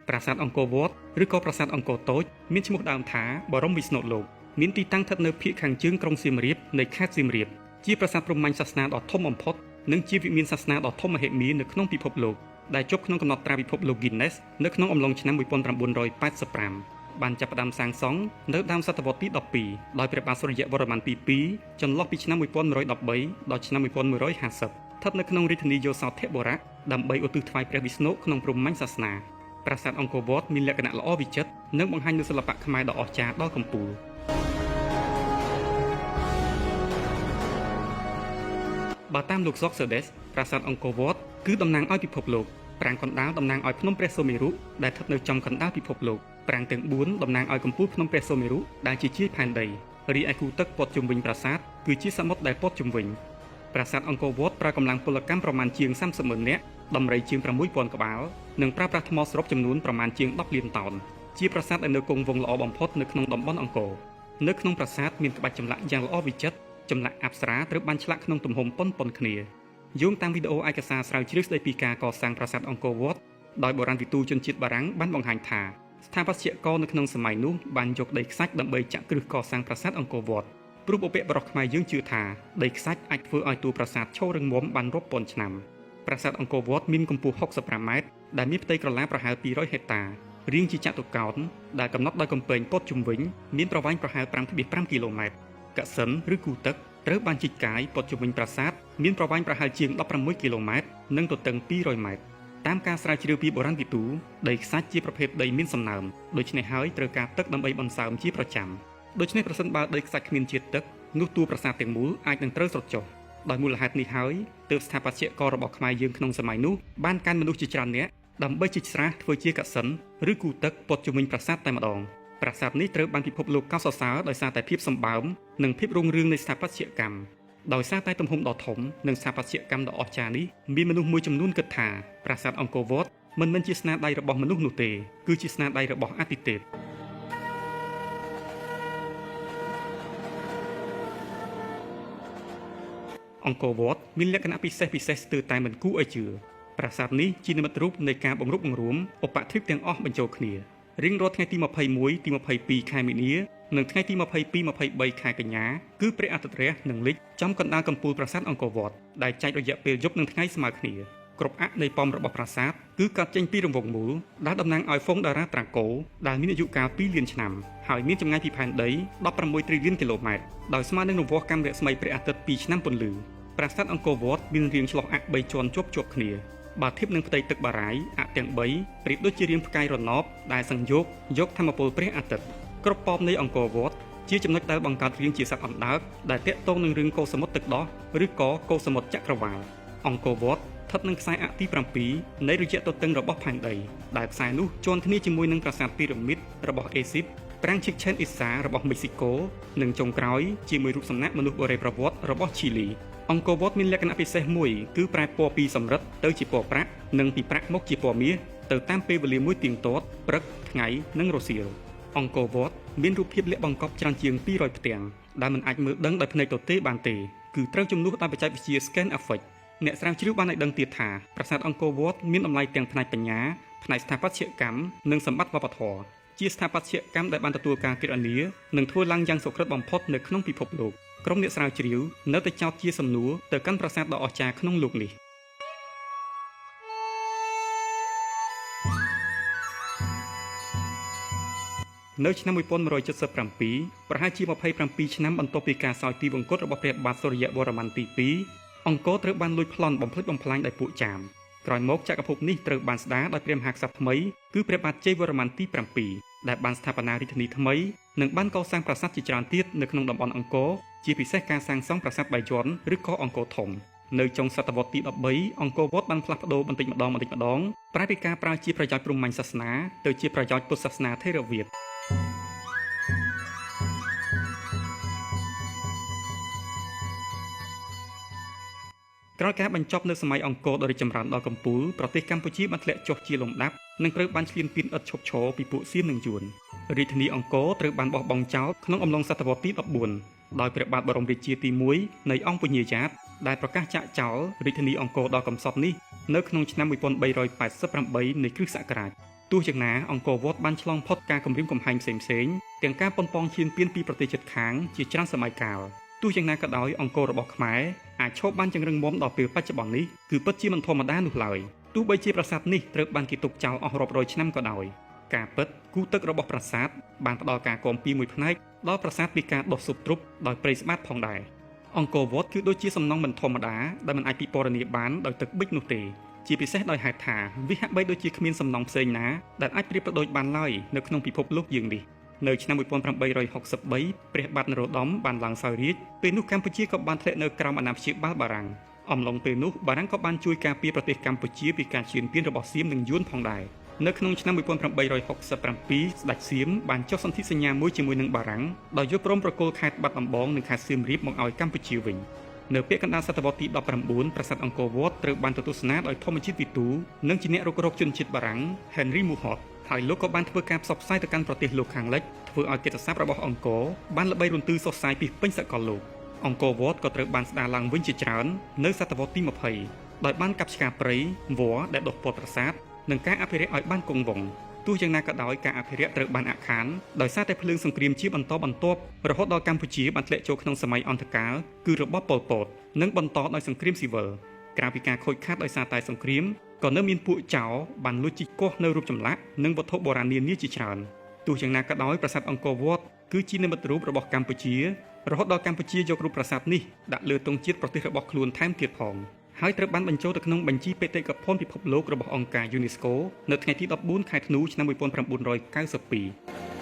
ប្រាសាទអង្គរវត្តឬក៏ប្រាសាទអង្គរតូចមានឈ្មោះដើមថាបរមវិស្ណុលោកមានទីតាំងស្ថិតនៅភាគខាងជើងក្រុងសៀមរាបនៃខេត្តសៀមរាបជាប្រាសាទព្រហ្មញ្ញសាសនាដ៏ធំបំផុតនិងជាវិមានសាសនាដ៏ធំមហិមានៅក្នុងពិភពលោកដែលជាប់ក្នុងកំណត់ត្រាពិភពលោក Guinness នៅក្នុងអំឡុងឆ្នាំ1985បានចាប់ផ្ដើមសាងសង់នៅដើមសតវត្សទី12ដោយព្រះបាទសូរ្យវរ្ម័នទី2ចន្លោះពីឆ្នាំ1113ដល់ឆ្នាំ1150ស្ថិតនៅក្នុងរាជធានីយោសោធបុរៈដើម្បីឧទ្ទិសថ្វាយព្រះវិស្ណុក្នុងព្រហ្មញ្ញសាសនាប្រាសាទអង្គរវត្តមានលក្ខណៈល្អវិចិត្រនិងបង្ហាញនូវសិល្បៈខ្មែរដ៏អស្ចារ្យដល់កំពូលបើតាមលោកសុកសេដេសប្រាសាទអង្គរវត្តគឺតំណាងឲ្យពិភពលោកប្រាង្គកណ្ដាលតំណាងឲ្យភ្នំព្រះសុមេរុដែលស្ថិតនៅចំកណ្ដាលពិភពលោកប្រាង្គទាំង4តំណាងឲ្យកំពូលភ្នំព្រះសុមេរុដែលជាជាយផែនដីរីឯគូទឹកព័ទ្ធជុំវិញប្រាសាទគឺជាសមុទ្រដែលព័ទ្ធជុំវិញប្រាសាទអង្គរវត្តប្រើកម្លាំងពលកម្មប្រមាណជាង30,000នាក់ដំរីជាង6,000ក្បាលនិងប្រើប្រាស់ថ្មសរុបចំនួនប្រមាណជាង10លានតោនជាប្រាសាទដែលនៅគង់វង្សល្អបំផុតនៅក្នុងតំបន់អង្គរនៅក្នុងប្រាសាទមានក្បាច់ចម្លាក់យ៉ាងល្អវិចិត្រចម្លាក់អប្សរាត្រូវបានឆ្លាក់ក្នុងទំហំប៉ុនៗគ្នាយោងតាមវីដេអូឯកសារស្រាវជ្រាវស្ដីពីការកសាងប្រាសាទអង្គរវត្តដោយបុរាណវិទូជនជាតិបារាំងបានបង្ហាញថាស្ថាបត្យករនៅក្នុងសម័យនោះបានយកដីខ្សាច់ដើម្បីចាក់គ្រឹះកសាងប្រាសាទអង្គរវត្តព្រោះបុព្វបុរសខ្មែរយើងជឿថាដីខ្សាច់អាចធ្វើឲ្យតួប្រាសាទឈររឹងមាំបានរាប់ពាន់ឆ្នាំប្រាសាទអង្គរវត្តមានកម្ពស់65ម៉ែត្រដែលមានផ្ទៃក្រឡាប្រហែល200ហិកតារាងជាចតុកោណដែលកំណត់ដោយកំពែងព័ទ្ធជុំវិញមានប្រវែងប្រហែល 5.5 គីឡូម៉ែត្រកសិណឬគូទឹកត្រូវបានជីកកាយព័ទ្ធជុំវិញប្រាសាទមានប្រវែងប្រហែលជាង16គីឡូម៉ែត្រនិងទទឹង200ម៉ែត្រតាមការស្រាវជ្រាវពីបុរាណវិទូដីខ្សាច់ជាប្រភេទដីមានសំណើមដូច្នេះហើយត្រូវការទឹកដើម្បីបន្សើមជាប្រចាំដូច្នេះប្រសិនបើដីខ្សាច់គ្មានជាតិទឹកនោះតួប្រាសាទទាំងមូលអាចនឹងត្រូវស្រុតចុះដោយមូលហេតុនេះហើយទើបស្ថាបត្យកររបស់ខ្មែរយើងក្នុងសម័យនោះបានកាន់មនុស្សជាច្រើននាក់ដើម្បីជីកស្រះធ្វើជាកសិណឬគូទឹកព័ទ្ធជុំវិញប្រាសាទតែម្ដងប្រាសាទនេះត្រូវបានពិភពលោកកោតសរសើរដោយសារតែភាពសម្បើមនិងភាពរុងរឿងនៃស្ថាបត្យកម្មដោយសារតែទំហំដ៏ធំនិងស្ថាបត្យកម្មដ៏អស្ចារ្យនេះមានមនុស្សមួយចំនួនគិតថាប្រាសាទអង្គរវត្តមិនមែនជាស្នាដៃរបស់មនុស្សនោះទេគឺជាស្នាដៃរបស់អាទិទេពអង្គរវត្តមានលក្ខណៈពិសេសស្ទើរតែមិនគួរឲ្យជឿប្រាសាទនេះជានិមិត្តរូបនៃការបង្រួបបង្រួមឧបទ្វីបទាំងអស់បញ្ចូលគ្នារៀងរាល់ថ្ងៃទី21ទី22ខែមីនានិងថ្ងៃទី22 23ខែកញ្ញាគឺព្រះអាទិត្យរះនឹងលិចចំកណ្ដាលកំពូលប្រាសាទអង្គរវត្តដែលចែករយៈពេលយប់និងថ្ងៃស្មើគ្នាគ្រប់អនៃប៉មរបស់ប្រាសាទគឺកើតចេញពីរង្វង់មូលដែលតំណាងឲ្យហ្វុងតារាត្រាកូដែលមានអាយុកាល2លានឆ្នាំហើយមានចម្ងាយពីផែនដី16 ត្រីលានគីឡូម៉ែត្រដោយស្មើនឹងរង្វង់កាំរស្មីព្រះអាទិត្យ2ឆ្នាំពន្លឺប្រាសាទអង្គរវត្តមានរាងឆ្លុះអ័ក្ស3ជាន់ជាប់គ្នាបើធៀបនឹងផ្ទៃទឹកបារាយអ័ក្សទាំង3ប្រៀបដូចជារាងផ្កាយរណបដែលសង្យកធម្មពលព្រះអាទិត្យគ្រប់ប៉មនៃអង្គរវត្តជាចំណុចដែលបង្កើតរាងជាសត្វអណ្ដើកដែលទាក់ទងនឹងរឿងកូរសមុទ្រទឹកដោះឬក៏កូរសមុទ្រចក្រវាឡអង្គរវត្តស្ថិតនឹងខ្សែអ័ក្សទី7នៃរយៈទទឹងរបស់ផែនដីដែលខ្សែនោះជាន់គ្នាជាមួយនឹងប្រាសាទពីរ៉ាមីតរបស់អេស៊ីបប្រាង្គឈិកឆេនអ៊ីសារបស់មេស៊ីកូនិងចុងក្រោយជាមួយរូបសំណាកមនុស្សបុរេប្រវត្តិរបស់ឈីលីអង្គរវត្តមានលក្ខណៈពិសេសមួយគឺប្រែពណ៌ពីសំរិទ្ធទៅជាពណ៌ប្រាក់និងពីប្រាក់មកជាពណ៌មាសទៅតាមពេលវេលាមួយទៀងទាត់ព្រឹកថ្ងៃនិងរសៀលអង្គរវត្តមានរូបភាពលាក់បង្កប់ច្រើនជាង200ផ្ទាំងដែលមិនអាចមើលដឹងដោយភ្នែកទទេបានទេគឺត្រូវជំនួសដោយបច្ចេកវិទ្យា Scan Effect អ្នកស្រាវជ្រាវបានឲ្យដឹងទៀតថាប្រាសាទអង្គរវត្តមានតម្លៃទាំងផ្នែកបញ្ញាផ្នែកស្ថាបត្យកម្មនិងសម្បត្តិវប្បធម៌ជាស្ថាបត្យកម្មដែលបានទទួលការគិតអានានិងធ្វើឡើងយ៉ាងសុក្រឹតបំផុតនៅក្នុងពិភពលោកក្រុមអ្នកស្រាវជ្រាវនៅតែចោទជាសំណួរទៅកាន់ប្រាសាទដ៏អស្ចារ្យក្នុងលោកនេះនៅឆ្នាំ1177ប្រហែលជា27ឆ្នាំបន្ទាប់ពីការសោយទីវង្គតរបស់ព្រះបាទសូរ្យវរ្ម័នទី2អង្គរត្រូវបានលួចប្លន់បំផ្លិចបំផ្លាញដោយពួកចាមក្រោយមកចក្រភពនេះត្រូវបានស្ដារដោយព្រះមហាក្សត្រថ្មីគឺព្រះបាទជ័យវរ្ម័នទី7ដែលបានស្ថាបនារាជធានីថ្មីនិងបានកសាងប្រាសាទជាច្រើនទៀតនៅក្នុងតំបន់អង្គរជាពិសេសការសាងសង់ប្រាសាទបាយ័នឬក៏អង្គរធំនៅចុងសតវត្សទី13អង្គរវត្តបានផ្លាស់ប្ដូរបន្តិចម្ដងប្រែពីការប្រើជាប្រយោជន៍ព្រហ្មញ្ញសាសនាទៅជាប្រយោជន៍ពុទ្ធសាសនាថេរវាទក្រោយការបញ្ចប់នៅសម័យអង្គរដ៏រីកចម្រើនដល់កំពូលប្រទេសកម្ពុជាបានធ្លាក់ចុះជាលំដាប់និងត្រូវបានឈ្លានពានឥតឈប់ឈរពីពួកសៀមនិងយួនរាជធានីអង្គរត្រូវបានបោះបង់ចោលក្នុងអំឡុងសតវត្សទី14ដោយព្រះបាទបរមរាជាទី1នៃអង្គពញ្ញាយ៉ាតដែលប្រកាសចាកចោលរាជធានីអង្គរដ៏កំសត់នេះនៅក្នុងឆ្នាំ1388នៃគ្រិស្តសករាជទ ទោះយ៉ាងណាអង្គរវត្តបានឆ្លងផុតការគំរាមកំហែងផ្សេងៗទាំងការប៉ុនប៉ងឈានពានពីប្រទេសជិតខាងជាច្រើនសម័យកាលទោះយ៉ាងណាក៏ដោយអង្គររបស់ខ្មែរអាចឈប់បានចង្រឹងមុំដល់ពេលបច្ចុប្បន្ននេះគឺពិតជាមិនធម្មតានោះឡើយទោះបីជាប្រាសាទនេះត្រូវបានគេទុកចោលអស់រាប់រយឆ្នាំក៏ដោយការពិតគូទឹករបស់ប្រាសាទបានផ្ដល់ការគាំពៀមួយផ្នែកដល់ប្រាសាទពីការដុះស៊ុបទ្រុបដោយព្រៃស្បាតផងដែរអង្គរវត្តគឺដូចជាសំណង់មិនធម្មតាដែលមិនអាចពិពណ៌នាបានដោយទឹកប៊ិចនោះទេជាពិសេសដោយហេតុថាវាហាក់បីដូចជាគ្មានសំណង់ផ្សេងណាដែលអាចប្រៀបប្រដូចបានឡើយនៅក្នុងពិភពលោកយើងនេះនៅឆ្នាំ1863ព្រះបាទនរោត្តមបានឡើងសោយរាជ្យពេលនោះកម្ពុជាក៏បានធ្លាក់នៅក្រោមអាណាព្យាបាលបារាំងអំឡុងពេលនោះបារាំងក៏បានជួយការពារប្រទេសកម្ពុជាពីការឈានពានរបស់សៀមនិងយួនផងដែរនៅក្នុងឆ្នាំ1867ស្ដេចសៀមបានចុះសន្ធិសញ្ញាមួយជាមួយនឹងបារាំងដោយយល់ព្រមប្រគល់ខេត្តបាត់ដំបងនិងខេត្តសៀមរាបមកឲ្យកម្ពុជាវិញនៅពាក់កណ្ដាលសតវត្សទី19ប្រាសាទអង្គរវត្តត្រូវបានទស្សនាដោយធម្មជាតិវិទូនិងជាអ្នករុករកជនជាតិបារាំង Henry Mohot ហើយលោកក៏បានធ្វើការផ្សព្វផ្សាយទៅកាន់ប្រទេសលោកខាងលិចធ្វើឲ្យកិត្តិស័ព្ទរបស់អង្គរបានល្បីរន្ទឺសុសសាយពីពេញសកលលោកអង្គរវត្តក៏ត្រូវបានស្ដារឡើងវិញជាច្រើននៅសតវត្សទី20ដោយបានកាប់ឆ្ការព្រៃវល្លិដែលដុះព័ទ្ធប្រាសាទនិងការអភិរក្សឲ្យបានគង់វង្សទោះយ៉ាងណាក៏ដោយការអភិរក្សត្រូវបានអាក់ខានដោយសារតែភ្លើងសង្គ្រាមជាបន្តបន្ទាប់រហូតដល់កម្ពុជាបានធ្លាក់ចូលក្នុងសម័យអន្តរកាលគឺរបបប៉ុលពតនិងបន្តដោយសង្គ្រាមស៊ីវិលក្រៅពីការខូចខាតដោយសារតែសង្គ្រាមក៏នៅមានពួកចោរបានលួចជីកកោះនៅរូបចម្លាក់និងវត្ថុបុរាណនានាជាច្រើនទោះយ៉ាងណាក៏ដោយប្រាសាទអង្គរវត្តគឺជានិមិត្តរូបរបស់កម្ពុជារហូតដល់កម្ពុជាយករូបប្រាសាទនេះដាក់លើទង់ជាតិប្រទេសរបស់ខ្លួនថែមទៀតផងហើយត្រូវបានបញ្ចូលទៅក្នុងបញ្ជីបេតិកភណ្ឌពិភពលោករបស់អង្គការ UNESCO នៅថ្ងៃទី14ខែធ្នូឆ្នាំ1992